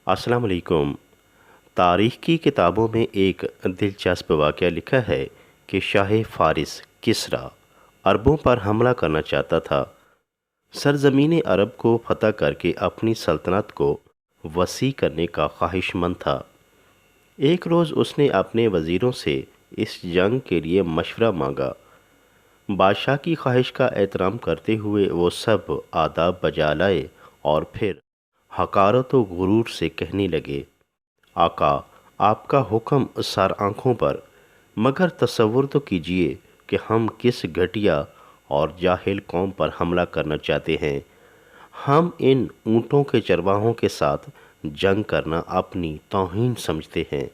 السلام علیکم۔ تاریخ کی کتابوں میں ایک دلچسپ واقعہ لکھا ہے کہ شاہ فارس کسریٰ عربوں پر حملہ کرنا چاہتا تھا۔ سرزمین عرب کو فتح کر کے اپنی سلطنت کو وسیع کرنے کا خواہش مند تھا۔ ایک روز اس نے اپنے وزیروں سے اس جنگ کے لیے مشورہ مانگا۔ بادشاہ کی خواہش کا احترام کرتے ہوئے وہ سب آداب بجا لائے اور پھر حقارت و غرور سے کہنے لگے، آقا، آپ کا حکم سر آنکھوں پر، مگر تصور تو کیجئے کہ ہم کس گھٹیا اور جاہل قوم پر حملہ کرنا چاہتے ہیں۔ ہم ان اونٹوں کے چرواہوں کے ساتھ جنگ کرنا اپنی توہین سمجھتے ہیں۔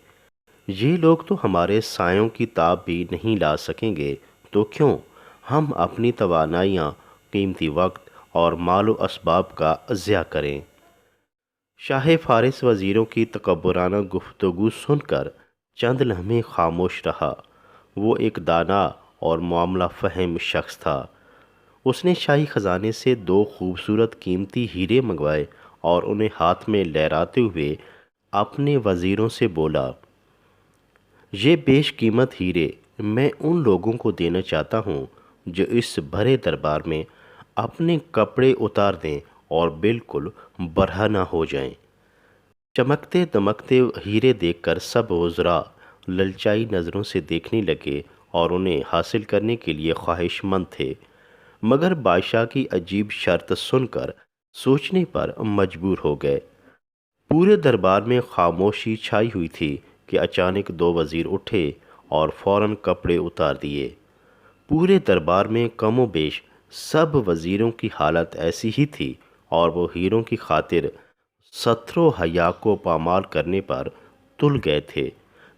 یہ لوگ تو ہمارے سایوں کی تاب بھی نہیں لا سکیں گے، تو کیوں ہم اپنی توانائیاں، قیمتی وقت اور مال و اسباب کا ضیاع کریں۔ شاہ فارس وزیروں کی تکبرانہ گفتگو سن کر چند لمحے خاموش رہا۔ وہ ایک دانا اور معاملہ فہم شخص تھا۔ اس نے شاہی خزانے سے 2 خوبصورت قیمتی ہیرے منگوائے اور انہیں ہاتھ میں لہراتے ہوئے اپنے وزیروں سے بولا، یہ بیش قیمت ہیرے میں ان لوگوں کو دینا چاہتا ہوں جو اس بھرے دربار میں اپنے کپڑے اتار دیں اور بالکل برہنہ ہو جائیں۔ چمکتے دمکتے ہیرے دیکھ کر سب وزراء للچائی نظروں سے دیکھنے لگے اور انہیں حاصل کرنے کے لیے خواہش مند تھے، مگر بادشاہ کی عجیب شرط سن کر سوچنے پر مجبور ہو گئے۔ پورے دربار میں خاموشی چھائی ہوئی تھی کہ اچانک 2 وزیر اٹھے اور فوراً کپڑے اتار دیے۔ پورے دربار میں کم و بیش سب وزیروں کی حالت ایسی ہی تھی اور وہ ہیروں کی خاطر ستر و حیا کو پامال کرنے پر تل گئے تھے،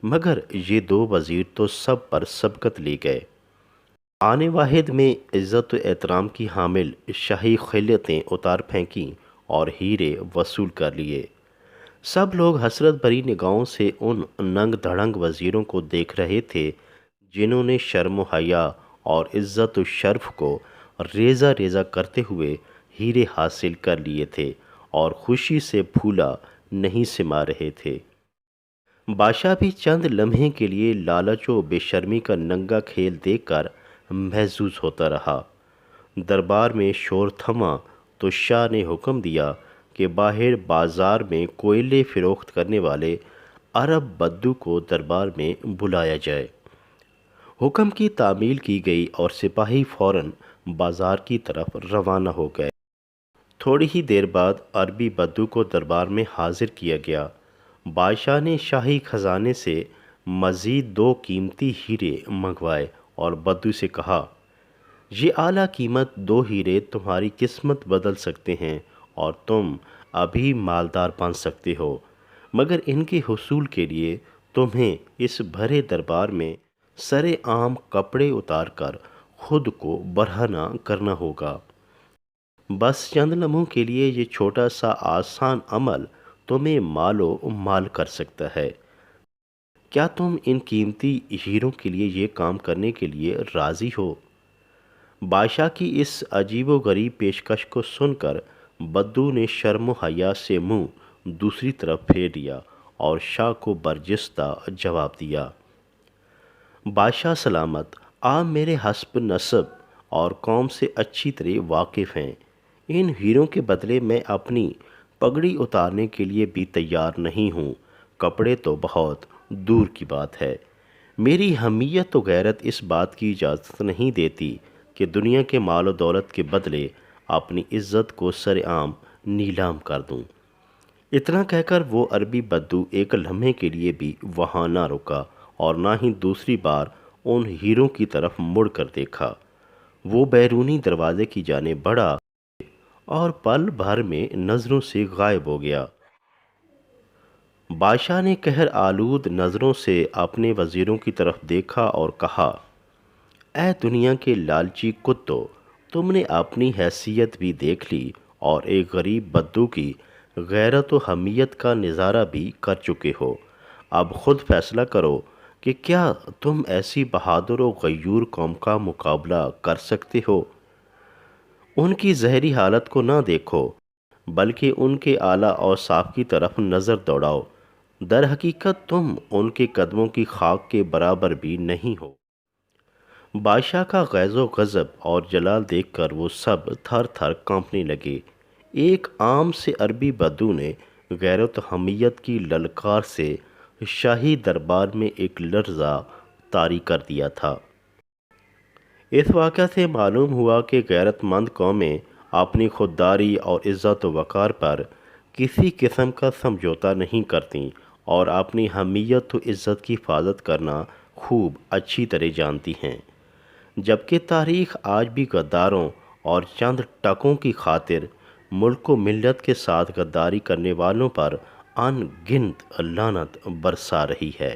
مگر یہ 2 وزیر تو سب پر سبقت لے گئے۔ آنے واحد میں عزت و احترام کی حامل شاہی خلعتیں اتار پھینکیں اور ہیرے وصول کر لیے۔ سب لوگ حسرت بھری نگاہوں سے ان ننگ دھڑنگ وزیروں کو دیکھ رہے تھے جنہوں نے شرم و حیا اور عزت و شرف کو ریزہ ریزہ کرتے ہوئے ہیرے حاصل کر لیے تھے اور خوشی سے پھولا نہیں سما رہے تھے۔ بادشاہ بھی چند لمحے کے لیے لالچ و بے شرمی کا ننگا کھیل دیکھ کر محظوظ ہوتا رہا۔ دربار میں شور تھما تو شاہ نے حکم دیا کہ باہر بازار میں کوئلے فروخت کرنے والے عرب بدو کو دربار میں بلایا جائے۔ حکم کی تعمیل کی گئی اور سپاہی فوراً بازار کی طرف روانہ ہو گئے۔ تھوڑی ہی دیر بعد عربی بدو کو دربار میں حاضر کیا گیا۔ بادشاہ نے شاہی خزانے سے مزید 2 قیمتی ہیرے منگوائے اور بدو سے کہا، یہ اعلیٰ قیمت 2 ہیرے تمہاری قسمت بدل سکتے ہیں اور تم ابھی مالدار بن سکتے ہو، مگر ان کے حصول کے لیے تمہیں اس بھرے دربار میں سر عام کپڑے اتار کر خود کو برہنہ کرنا ہوگا۔ بس چند لمحوں کے لیے یہ چھوٹا سا آسان عمل تمہیں مال و مال کر سکتا ہے۔ کیا تم ان قیمتی ہیروں کے لیے یہ کام کرنے کے لیے راضی ہو؟ بادشاہ کی اس عجیب و غریب پیشکش کو سن کر بدو نے شرم و حیا سے منہ دوسری طرف پھیر لیا اور شاہ کو برجستہ جواب دیا، بادشاہ سلامت، آپ میرے حسب نسب اور قوم سے اچھی طرح واقف ہیں۔ ان ہیروں کے بدلے میں اپنی پگڑی اتارنے کے لیے بھی تیار نہیں ہوں، کپڑے تو بہت دور کی بات ہے۔ میری حمیت و غیرت اس بات کی اجازت نہیں دیتی کہ دنیا کے مال و دولت کے بدلے اپنی عزت کو سر عام نیلام کر دوں۔ اتنا کہہ کر وہ عربی بدو ایک لمحے کے لیے بھی وہاں نہ رکا اور نہ ہی دوسری بار ان ہیروں کی طرف مڑ کر دیکھا۔ وہ بیرونی دروازے کی جانب بڑھا اور پل بھر میں نظروں سے غائب ہو گیا۔ بادشاہ نے قہر آلود نظروں سے اپنے وزیروں کی طرف دیکھا اور کہا، اے دنیا کے لالچی کتو، تم نے اپنی حیثیت بھی دیکھ لی اور ایک غریب بدو کی غیرت و حمیت کا نظارہ بھی کر چکے ہو۔ اب خود فیصلہ کرو کہ کیا تم ایسی بہادر و غیور قوم کا مقابلہ کر سکتے ہو؟ ان کی زہری حالت کو نہ دیکھو، بلکہ ان کے اعلیٰ اوصاف کی طرف نظر دوڑاؤ۔ در حقیقت تم ان کے قدموں کی خاک کے برابر بھی نہیں ہو۔ بادشاہ کا غیظ و غضب اور جلال دیکھ کر وہ سب تھر تھر کانپنے لگے۔ ایک عام سے عربی بدو نے غیرت و حمیت کی للکار سے شاہی دربار میں ایک لرزہ طاری کر دیا تھا۔ اس واقعہ سے معلوم ہوا کہ غیرت مند قومیں اپنی خودداری اور عزت و وقار پر کسی قسم کا سمجھوتہ نہیں کرتیں اور اپنی حمیت و عزت کی حفاظت کرنا خوب اچھی طرح جانتی ہیں، جبکہ تاریخ آج بھی غداروں اور چند ٹکوں کی خاطر ملک و ملت کے ساتھ غداری کرنے والوں پر ان گنت لعنت برسا رہی ہے۔